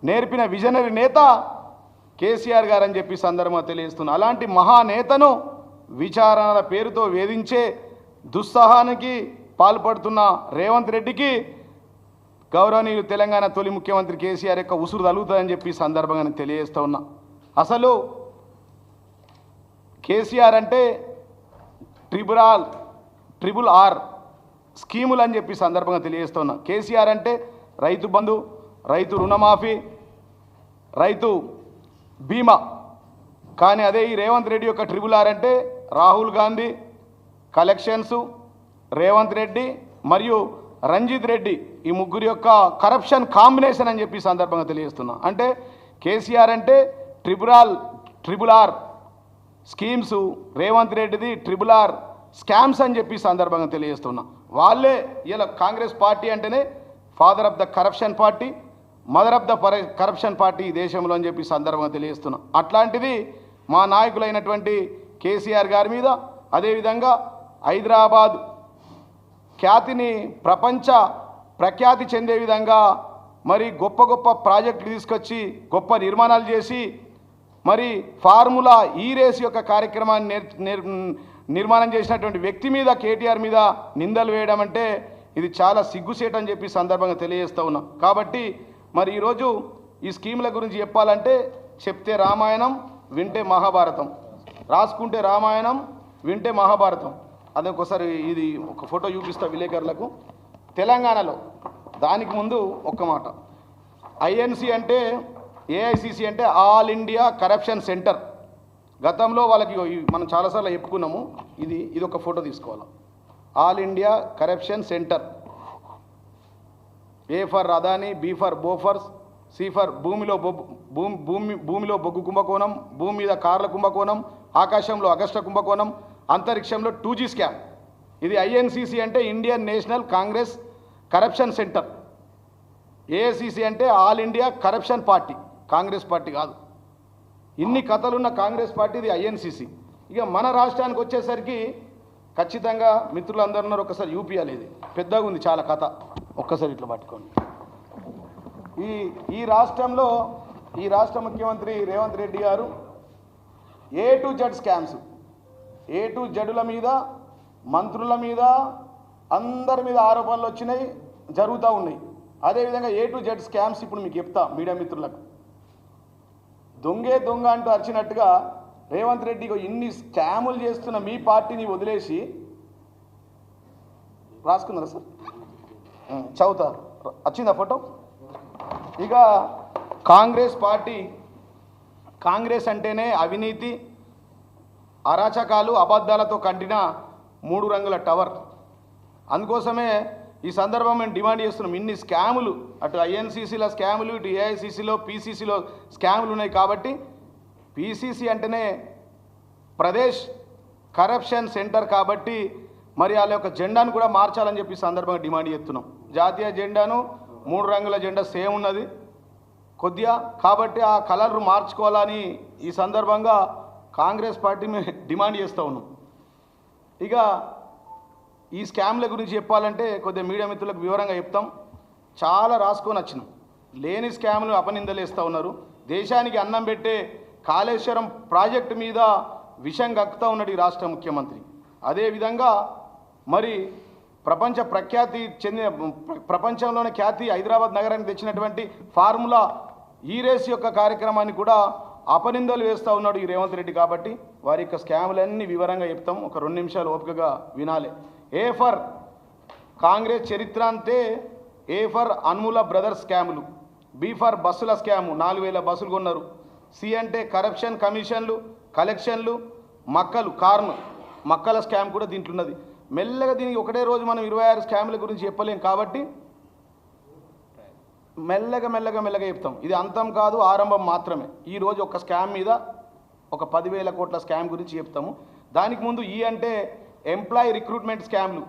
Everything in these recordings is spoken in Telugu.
నేర్పిన విజనరీ నేత కేసీఆర్ గారు అని చెప్పి సందర్భంగా తెలియజేస్తున్నా. అలాంటి మహానేతను విచారణల పేరుతో వేధించే దుస్సాహానికి పాల్పడుతున్న రేవంత్ రెడ్డికి గౌరవనీయులు తెలంగాణ తొలి ముఖ్యమంత్రి కేసీఆర్ యొక్క ఉసురు తగులుతుందని చెప్పి సందర్భంగా నేను తెలియజేస్తూ ఉన్నా. అసలు కేసీఆర్ అంటే ట్రిపుల్ ఆర్ స్కీములు అని చెప్పి సందర్భంగా తెలియజేస్తూ ఉన్నా. కేసీఆర్ అంటే రైతు బంధు, రైతు రుణమాఫీ, రైతు బీమా. కానీ అదే ఈ రేవంత్ రెడ్డి యొక్క ట్రిపుల్ ఆర్ అంటే రాహుల్ గాంధీ, కలెక్షన్స్, రేవంత్ రెడ్డి మరియు రంజిత్ రెడ్డి, ఈ ముగ్గురు యొక్క కరప్షన్ కాంబినేషన్ అని చెప్పి సందర్భంగా తెలియజేస్తున్నా. అంటే కేసీఆర్ అంటే ట్రిపుల్ ఆర్ స్కీమ్స్, రేవంత్ రెడ్డిది ట్రిపుల్ ఆర్ స్కామ్స్ అని చెప్పి సందర్భంగా తెలియజేస్తున్నా. వాళ్ళే ఇలా కాంగ్రెస్ పార్టీ అంటేనే father of the corruption party, mother of the corruption party ఈ దేశంలో అని చెప్పి సందర్భంగా తెలియజేస్తున్నా. అట్లాంటిది మా నాయకులైనటువంటి కేసీఆర్ గారి మీద, అదేవిధంగా హైదరాబాద్ ఖ్యాతిని ప్రపంచ ప్రఖ్యాతి చెందే విధంగా మరి గొప్ప గొప్ప ప్రాజెక్టులు తీసుకొచ్చి గొప్ప నిర్మాణాలు చేసి మరి ఫార్ములా ఈ రేస్ యొక్క కార్యక్రమాన్ని నిర్మాణం చేసినటువంటి వ్యక్తి మీద, కేటీఆర్ మీద నిందలు వేయడం అంటే ఇది చాలా సిగ్గుసేట్ అని చెప్పి సందర్భంగా తెలియజేస్తూ ఉన్నా. కాబట్టి మరి ఈరోజు ఈ స్కీముల గురించి చెప్పాలంటే చెప్తే రామాయణం, వింటే మహాభారతం, రాసుకుంటే రామాయణం, వింటే మహాభారతం. అదే ఒకసారి ఇది ఒక ఫోటో చూపిస్తా విలేకరులకు. తెలంగాణలో దానికి ముందు ఒక్క మాట, ఐఎన్సి అంటే ఏఐసిసి అంటే ఆల్ ఇండియా కరప్షన్ సెంటర్. గతంలో వాళ్ళకి మనం చాలాసార్లు చెప్పుకున్నాము. ఇది ఒక ఫోటో తీసుకోవాలి. All India corruption centre, A for Adani, B for Bofors, C for భూమిలో బొగ్గు కుంభకోణం, భూమి మీద కార్ల కుంభకోణం, ఆకాశంలో అగస్ట కుంభకోణం, అంతరిక్షంలో 2G స్కామ్. ఇది ఐఎన్సిసి అంటే Indian National Congress corruption centre. AICC అంటే all India corruption party, Congress party కాదు. ఇన్ని కథలున్న కాంగ్రెస్ పార్టీ ఇది ఐఎన్సిసి. ఇక మన రాష్ట్రానికి వచ్చేసరికి ఖచ్చితంగా మిత్రులందరూ ఉన్నారు, ఒకసారి యూపీఆర్ ఇది పెద్దగా ఉంది చాలా కథ, ఒక్కసారి ఇట్లా పట్టుకోండి. ఈ రాష్ట్రంలో ఈ రాష్ట్ర ముఖ్యమంత్రి రేవంత్ రెడ్డి గారు A to Z scams, A to Zల మీద, మంత్రుల మీద, అందరి మీద ఆరోపణలు వచ్చినాయి, జరుగుతూ ఉన్నాయి. అదేవిధంగా A to Z స్కామ్స్ ఇప్పుడు మీకు చెప్తా మీడియా మిత్రులకు. దొంగే దొంగ అంటూ అరిచినట్టుగా రేవంత్ రెడ్డి ఇన్ని స్కాములు చేస్తున్న మీ పార్టీని వదిలేసి, రాసుకున్నారా సార్? చదువుతా, వచ్చిందా ఫోటో? ఇక కాంగ్రెస్ పార్టీ, కాంగ్రెస్ అంటేనే అవినీతి, అరాచకాలు, అబద్ధాలతో కంటిన 3 రంగుల టవర్. అందుకోసమే ఈ సందర్భం మేము డిమాండ్ చేస్తున్నాం. ఇన్ని స్కాములు, అటు ఐఎన్సిసిలో స్కాములు, ఇటు ఏఐసిసిలో, పీసీసీలో స్కాములు ఉన్నాయి. కాబట్టి పీసీసీ అంటేనే ప్రదేశ్ కరప్షన్ సెంటర్ కాబట్టి మరి వాళ్ళ యొక్క జెండాను కూడా మార్చాలని చెప్పి సందర్భంగా డిమాండ్ చేస్తున్నాం. జాతీయ జెండాను 3 రంగుల జెండా సేమ్ ఉన్నది కొద్దిగా, కాబట్టి ఆ కలర్ మార్చుకోవాలని ఈ సందర్భంగా కాంగ్రెస్ పార్టీ మేము డిమాండ్ చేస్తూ ఉన్నాం. ఇక ఈ స్కామ్ల గురించి చెప్పాలంటే కొద్దిగా మీడియా మిత్రులకు వివరంగా చెప్తాం. చాలా రాసుకొని వచ్చినాం. లేని స్కామ్లు అపనిందలేస్తూ ఉన్నారు. దేశానికి అన్నం పెట్టే కాళేశ్వరం ప్రాజెక్టు మీద విషం కక్కుతూ ఉన్నాడు ఈ రాష్ట్ర ముఖ్యమంత్రి. అదేవిధంగా మరి ప్రపంచంలోనే ఖ్యాతి హైదరాబాద్ నగరానికి తెచ్చినటువంటి ఫార్ములా ఈ రేస్ యొక్క కార్యక్రమాన్ని కూడా అపనిందలు వేస్తూ ఉన్నాడు ఈ రేవంత్ రెడ్డి. కాబట్టి వారి యొక్క స్కాములన్నీ వివరంగా చెప్తాం, ఒక 2 నిమిషాలు ఓపికగా వినాలి. ఏ ఫర్ కాంగ్రెస్ చరిత్ర అంతే, ఏ ఫర్ అన్ముల బ్రదర్స్ స్కాములు, బి ఫర్ బస్సుల స్కాము, 4000 బస్సులు కొన్నారు, సి అంటే కరప్షన్ కమిషన్లు, కలెక్షన్లు, మక్కల స్కామ్ కూడా దీంట్లో ఉన్నది. మెల్లగా దీనికి ఒకటే రోజు మనం 26 స్కాముల గురించి చెప్పలేం కాబట్టి మెల్లగా చెప్తాం. ఇది అంతం కాదు, ఆరంభం మాత్రమే. ఈరోజు ఒక స్కామ్ మీద ఒక 10,000 కోట్ల స్కామ్ గురించి చెప్తాము. దానికి ముందు ఈ అంటే ఎంప్లాయీ రిక్రూట్మెంట్ స్కామ్లు,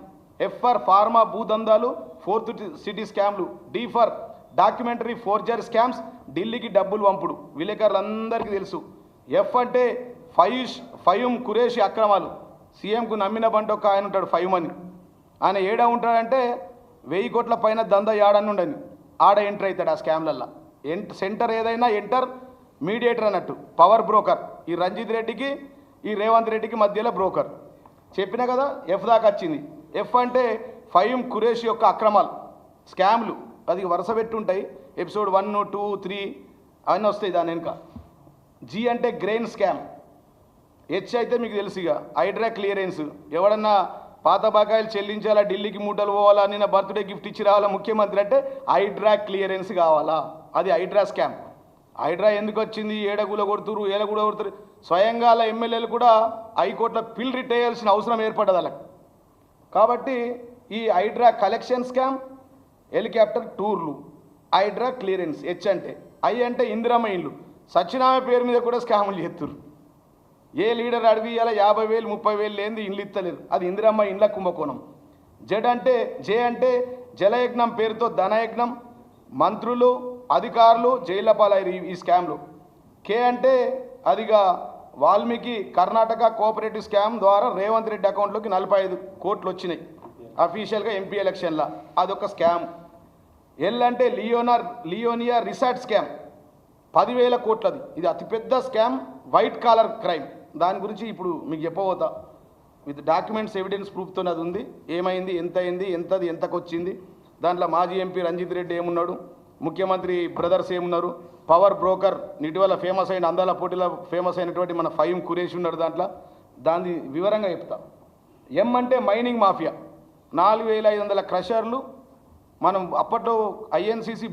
ఎఫ్ ఫర్ ఫార్మా భూదందాలు, 4th సిటీ స్కామ్లు, D for documentary forgery scams, ఢిల్లీకి డబ్బులు పంపుడు విలేకరులందరికీ తెలుసు. ఎఫ్ అంటే ఫయూమ్ ఖురేషి అక్రమాలు, సీఎంకు నమ్మిన బంట ఒక ఆయన ఉంటాడు ఫయూమ్ అని, ఆయన ఏడా ఉంటాడంటే 1000 కోట్ల పైన దందా ఏడని ఉండని ఆడ ఎంటర్ అవుతాడు ఆ స్కామ్లల్లో. సెంటర్ ఏదైనా ఎంటర్ మీడియేటర్ అన్నట్టు, పవర్ బ్రోకర్. ఈ రంజిత్ రెడ్డికి ఈ రేవంత్ రెడ్డికి మధ్యలో బ్రోకర్. చెప్పినా కదా, ఎఫ్ దాకా వచ్చింది. ఎఫ్ అంటే ఫహీమ్ ఖురేషి యొక్క అక్రమాలు, స్కామ్లు, అది వరుస పెట్టి ఉంటాయి. ఎపిసోడ్ 1, 2, 3 అవన్నీ వస్తాయి దాని వెనుక. జీ అంటే గ్రెయిన్ స్కామ్. హెచ్ అయితే మీకు తెలుసు ఇక హైడ్రా క్లియరెన్స్. ఎవడన్నా పాత బకాయిలు చెల్లించాలా, ఢిల్లీకి మూటలు పోవాలా, నిన్న బర్త్డే గిఫ్ట్ ఇచ్చి రావాలా ముఖ్యమంత్రి అంటే హైడ్రా క్లియరెన్స్ కావాలా, అది హైడ్రా స్కామ్. హైడ్రా ఎందుకు వచ్చింది, ఏడగుల కొడుతురు, ఏలగూడ కొడుతురు. స్వయంగా ఎమ్మెల్యేలు కూడా హైకోర్టులో పిల్ రిట్ వేయాల్సిన అవసరం ఏర్పడ్డది వాళ్ళకి. కాబట్టి ఈ హైడ్రా కలెక్షన్ స్కామ్, హెలికాప్టర్ టూర్లు, హైడ్రా క్లియరెన్స్. హెచ్ అంటే, ఐ అంటే ఇందిరమ్మ ఇండ్లు. సత్యనామ పేరు మీద కూడా స్కాములు చేస్తున్నారు. ఏ లీడర్ అడిగి ఇలా 50,000 30,000 లేనిది ఇండ్లు ఇస్తలేరు, అది ఇందిరమ్మ ఇండ్ల కుంభకోణం. జే అంటే జలయజ్ఞం పేరుతో ధనయజ్ఞం, మంత్రులు అధికారులు జైళ్ల పాలయ్యారు ఈ స్కామ్లు. కే అంటే అదిగా వాల్మీకి కర్ణాటక కోఆపరేటివ్ స్కామ్ ద్వారా రేవంత్ రెడ్డి అకౌంట్లోకి 45 కోట్లు వచ్చినాయి అఫీషియల్గా ఎంపీ ఎలక్షన్లో, అదొక స్కామ్. ఎల్ అంటే లియోనియా రిసార్ట్ స్కామ్, 10,000 కోట్లది. ఇది అతిపెద్ద స్కామ్, వైట్ కాలర్ క్రైమ్. దాని గురించి ఇప్పుడు మీకు చెప్పబోతా, విత్ డాక్యుమెంట్స్ ఎవిడెన్స్ ప్రూఫ్తో అది ఉంది. ఏమైంది, ఎంత అయింది, ఎంతది ఎంతకు వచ్చింది, దాంట్లో మాజీ ఎంపీ రంజిత్ రెడ్డి ఏమున్నాడు, ముఖ్యమంత్రి బ్రదర్స్ ఏమున్నారు, పవర్ బ్రోకర్ ఇటీవల ఫేమస్ అయిన అందాల పోటీలో ఫేమస్ అయినటువంటి మన ఫహీమ్ ఖురేషి ఉన్నాడు దాంట్లో. దాన్ని వివరంగా చెప్తా. ఎం అంటే మైనింగ్ మాఫియా, 4,500 క్రషర్లు. మనం అప్పట్లో ఐఎన్సీసీ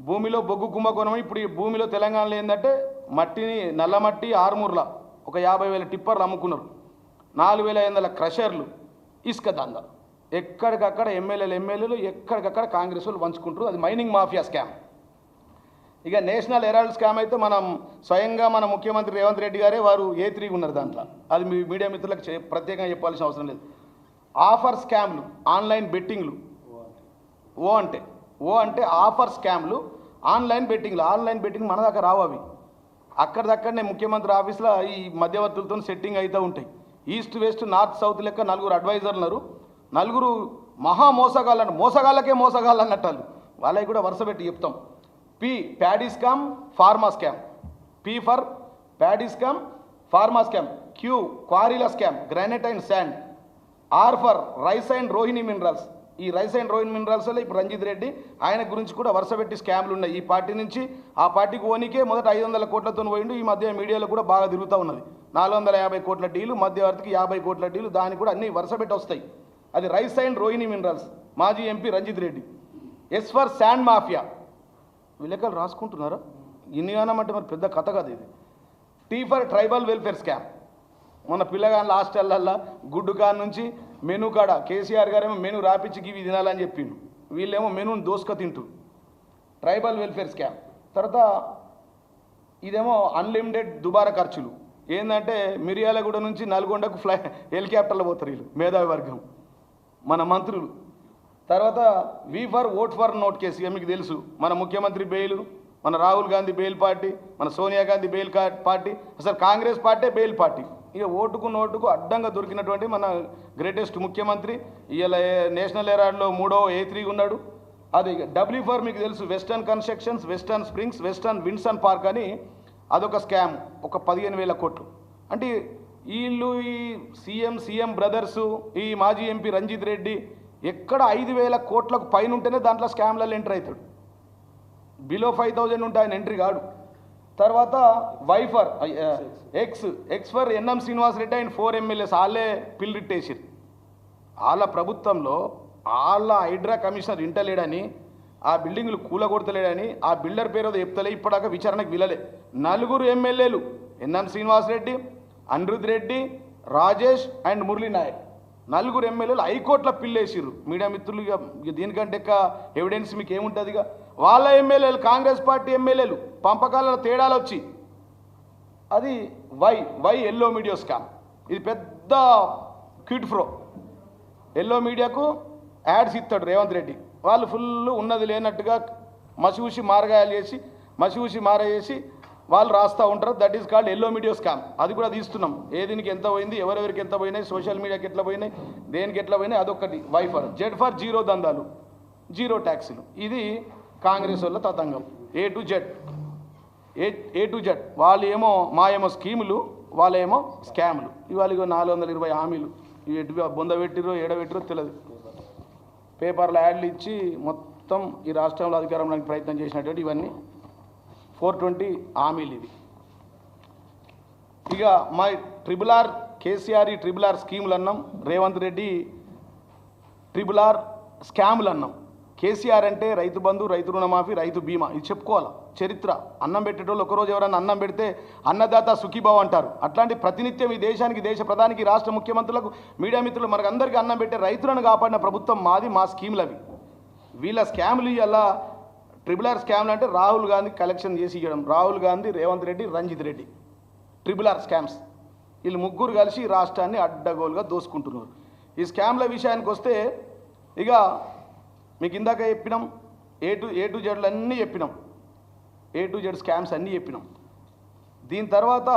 భూమిలో బొగ్గు కుంభకోణం. ఇప్పుడు ఈ భూమిలో తెలంగాణలో ఏంటంటే మట్టిని, నల్లమట్టి ఆర్మూర్ల ఒక 50,000 టిప్పర్లు అమ్ముకున్నారు. 4,500 క్రషర్లు, ఇసుక దందా. ఎక్కడికక్కడ ఎమ్మెల్యేలు ఎక్కడికక్కడ కాంగ్రెస్ వాళ్ళు పంచుకుంటారు. అది మైనింగ్ మాఫియా స్కామ్. ఇక నేషనల్ హెరాల్డ్ స్కామ్ అయితే మనం స్వయంగా మన ముఖ్యమంత్రి రేవంత్ రెడ్డి గారే వారు A3 ఉన్నారు దాంట్లో. అది మీ మీడియా మిత్రులకు ప్రత్యేకంగా చెప్పాల్సిన అవసరం లేదు. ఆఫర్ స్కామ్లు, ఆన్లైన్ బెట్టింగ్లు. ఓ అంటే ఆఫర్ స్కామ్లు, ఆన్లైన్ బెట్టింగ్లు. ఆన్లైన్ బెట్టింగ్ మన దాకా రావు, అవి అక్కడిదక్కడనే ముఖ్యమంత్రి ఆఫీస్లో ఈ మధ్యవర్తులతో సెట్టింగ్ అవుతూ ఉంటాయి. ఈస్ట్ వెస్ట్ నార్త్ సౌత్ లెక్క 4 అడ్వైజర్లు ఉన్నారు. 4 మహా మోసగాళ్ళకే మోసగాళ్ళు అన్నట్టు వాళ్ళకి కూడా వరుస పెట్టి చెప్తాం. P paddy scam, pharma scam. P for paddy scam, pharma scam. Q క్వారీల scam, granite and sand. R for rice and Rohini minerals. ఈ రైస్ అండ్ రోహిణి మినరల్స్ వల్ల ఇప్పుడు రంజిత్ రెడ్డి ఆయన గురించి కూడా వరుస పెట్టి స్కామ్లు ఉన్నాయి. ఈ పార్టీ నుంచి ఆ పార్టీకి ఓనికే మొదట 500 కోట్లతో పోయిండు. ఈ మధ్య మీడియాలో కూడా బాగా తిరుగుతూ ఉన్నది. 450 కోట్ల డీలు, మధ్యవర్తికి 50 కోట్ల డీలు, దానికి కూడా అన్ని వరుస పెట్టి వస్తాయి. అది రైస్ అండ్ రోహిణి మినరల్స్, మాజీ MP Ranjith Reddy. S for sand mafia. విలేకరులు రాసుకుంటున్నారా? ఇన్నిగానం అంటే మరి పెద్ద కథ కదా ఇది. T for tribal welfare scam. మన పిల్లగాళ్ళ హాస్టల్లల్లో గుడ్డు కాడ నుంచి మెనూ కాడ కేసీఆర్ గారేమో మెనూ రాపిచ్చి ఇవి తినాలని చెప్పిండు, వీళ్ళేమో మెనూని దోసుక తింటూ. Tribal welfare scam. తర్వాత ఇదేమో అన్లిమిటెడ్ దుబారా ఖర్చులు. ఏంటంటే మిర్యాలగూడ నుంచి నల్గొండకు హెలికాప్టర్లో పోతారు వీళ్ళు, మేధావి వర్గం, మన మంత్రులు. తర్వాత V for vote for note case. ఇక మీకు తెలుసు, మన ముఖ్యమంత్రి బెయిల్, మన రాహుల్ గాంధీ బెయిల్ పార్టీ, మన సోనియా గాంధీ బెయిల్ పార్టీ, అసలు కాంగ్రెస్ పార్టీ బెయిల్ పార్టీ. ఇక ఓటుకు నోటుకు అడ్డంగా దొరికినటువంటి మన గ్రేటెస్ట్ ముఖ్యమంత్రి. ఇవాళ నేషనల్ హెరాల్డ్లో 3వ A3 ఉన్నాడు. అది డబ్ల్యూ ఫర్ మీకు తెలుసు, western constructions, western springs, western Vinson park అని అదొక స్కామ్, ఒక 15,000 కోట్లు. అంటే వీళ్ళు ఈ సీఎం బ్రదర్సు, ఈ మాజీ ఎంపీ రంజిత్ రెడ్డి ఎక్కడ 5,000 కోట్లకు పైన ఉంటేనే దాంట్లో స్కామ్లలో ఎంటర్ అవుతాడు. బిలో 5,000 ఉంటే ఆయన ఎంట్రీ కాడు. తర్వాత వైఫర్ X for NM Srinivas Reddy and 4 MLAs వాళ్ళే పిల్ రిట్టేసారు. వాళ్ళ ప్రభుత్వంలో వాళ్ళ హైడ్రా కమిషనర్ ఇంటలేడని, ఆ బిల్డింగ్లు కూలగొడతలేడని, ఆ బిల్డర్ పేరు చెప్తలే, ఇప్పటిదాకా విచారణకు వీలలే. 4 MLAలు ఎన్ఎం శ్రీనివాస్ రెడ్డి, అనిరుద్ రెడ్డి, రాజేష్ అండ్ మురళీ నాయక్, 4 MLAలు హైకోర్టులో పిల్లేసిర్రు. మీడియా మిత్రులు ఇక దీనికంటే ఎవిడెన్స్ మీకు ఏముంటుంది? ఇక వాళ్ళ ఎమ్మెల్యేలు, కాంగ్రెస్ పార్టీ ఎమ్మెల్యేలు పంపకాలలో తేడాలు వచ్చి, అది వై ఎల్లో మీడియా స్కామ్. ఇది పెద్ద క్విట్ ఫ్రో. ఎల్లో మీడియాకు యాడ్స్ ఇస్తాడు రేవంత్ రెడ్డి. వాళ్ళు ఫుల్ ఉన్నది లేనట్టుగా మసిూసి మారగాయలు చేసి, మసిూసి మారవేసి వాళ్ళు రాస్తూ ఉంటారు. That is called yellow media scam. అది కూడా తీస్తున్నాం. ఏ దీనికి ఎంత పోయింది, ఎవరెవరికి ఎంత పోయినాయి, సోషల్ మీడియాకి ఎట్లా పోయినాయి, దేనికి ఎట్లా పోయినాయి, అదొకటి. Y for. Z for zero దందాలు, జీరో ట్యాక్సులు. ఇది కాంగ్రెస్ వాళ్ళ తతంగం A to Z A to Z. వాళ్ళు ఏమో మా ఏమో స్కీములు, వాళ్ళేమో స్కాములు. ఇవాళ 420 హామీలు ఇవి ఎటు బొంద పెట్టిరో ఏడబెట్టిరో తెలియదు. పేపర్లో యాడ్లు ఇచ్చి మొత్తం ఈ రాష్ట్రంలో అధికారంలోకి ప్రయత్నం చేసినటువంటి ఇవన్నీ 420 హామీలు ఇవి. ఇక మా ట్రిబుల్ ఆర్ కేసీఆర్ ఈ ట్రిబుల్ ఆర్ స్కీములు అన్నాం, రేవంత్ రెడ్డి ట్రిబుల్ ఆర్ స్కాములు అన్నాం. కేసీఆర్ అంటే రైతు బంధు, రైతు రుణమాఫీ, రైతు బీమా, ఇది చెప్పుకోవాలి చరిత్ర. అన్నం పెట్టేటోళ్ళు ఒకరోజు ఎవరైనా అన్నం పెడితే అన్నదాత సుఖీభావ అంటారు. అట్లాంటి ప్రతినిత్యం ఈ దేశానికి, దేశ ప్రధానికి, రాష్ట్ర ముఖ్యమంత్రులకు, మీడియా మిత్రులు మనకు అందరికీ అన్నం పెట్టే రైతులను కాపాడిన ప్రభుత్వం మాది, మా స్కీములు అవి. వీళ్ళ స్కాములు అలా ట్రిబుల్ ఆర్ స్కామ్లు అంటే రాహుల్ గాంధీ కలెక్షన్ చేసి ఇవ్వడం, Rahul Gandhi, Revanth Reddy, Ranjith Reddy triple R scams. వీళ్ళు ముగ్గురు కలిసి రాష్ట్రాన్ని అడ్డగోలుగా దోసుకుంటున్నారు. ఈ స్కామ్ల విషయానికి వస్తే ఇక మీకు ఇందాక చెప్పినాం, ఏ టు జెడ్లు అన్నీ చెప్పినాం, ఏ టు జెడ్ స్కామ్స్ అన్నీ చెప్పినాం. దీని తర్వాత